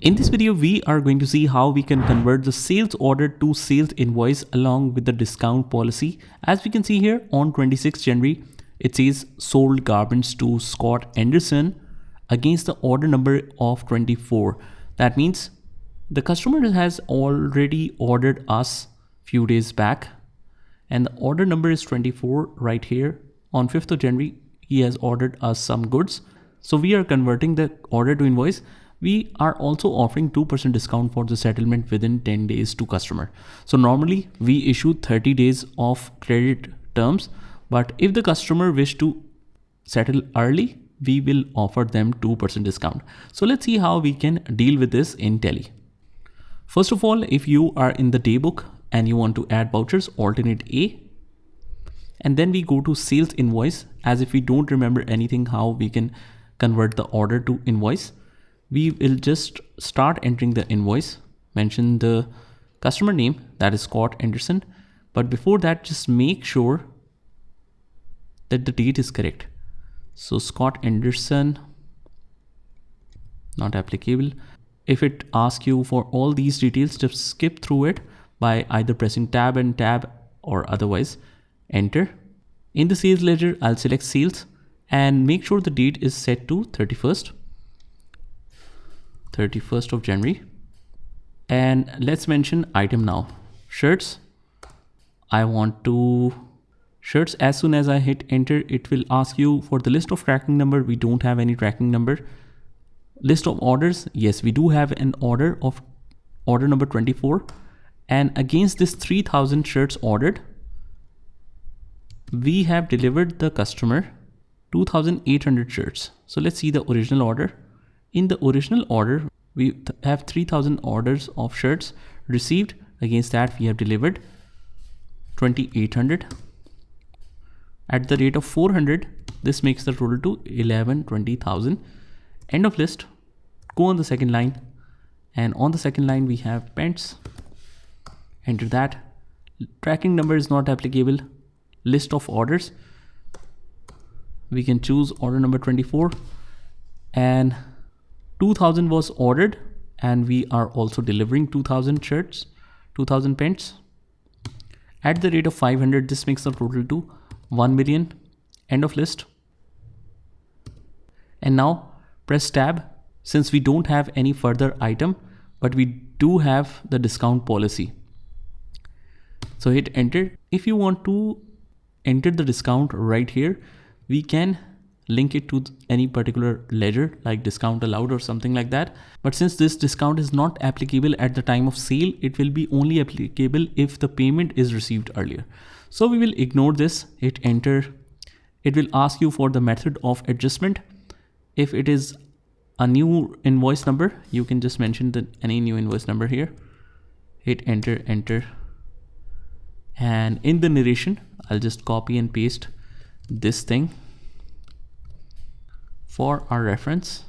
In this video, we are going to see how we can convert the sales order to sales invoice along with the discount policy. As we can see here on 26 January, it says sold garments to Scott Anderson against the order number of 24. That means the customer has already ordered us few days back and the order number is 24 right here. On 5th of January, he has ordered us some goods. So we are converting the order to invoice. We are also offering 2% discount for the settlement within 10 days to customer. So normally we issue 30 days of credit terms, but if the customer wish to settle early, we will offer them 2% discount. So let's see how we can deal with this in Tele. First of all, if you are in the daybook and you want to add vouchers, alternate A, and then we go to sales invoice. As if we don't remember anything how we can convert the order to invoice, we will just start entering the invoice, mention the customer name, that is Scott Anderson. But before that, just make sure that the date is correct. So Scott Anderson, not applicable. If it asks you for all these details, just skip through it by either pressing tab and tab or otherwise enter. In the sales ledger, I'll select sales and make sure the date is set to 31st of January. And let's mention item now. Shirts. I want to shirts. As soon as I hit enter, it will ask you for the list of tracking number. We don't have any tracking number. List of orders. Yes, we do have an order of order number 24. And against this 3000 shirts ordered, we have delivered the customer 2800 shirts. So let's see the original order. In the original order, we have 3000 orders of shirts received. Against that, we have delivered 2800 at the rate of 400. This makes the total to 20,000. End of list. Go on the second line, and on the second line we have pants. Enter that. Tracking number is not applicable. List of orders. We can choose order number 24, and 2000 was ordered, and we are also delivering 2000 shirts, 2000 pants at the rate of 500. This makes the total to 1 million. End of list. And now press tab. Since we don't have any further item, but we do have the discount policy, so hit enter. If you want to enter the discount right here, we can link it to any particular ledger like discount allowed or something like that. But since this discount is not applicable at the time of sale, it will be only applicable if the payment is received earlier. So we will ignore this, hit enter. It will ask you for the method of adjustment. If it is a new invoice number, you can just mention any new invoice number here. Hit enter, enter. And in the narration, I'll just copy and paste this thing for our reference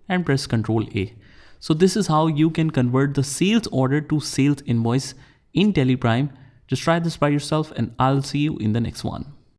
and press Ctrl A. So this is how you can convert the sales order to sales invoice in Teleprime. Just try this by yourself and I'll see you in the next one.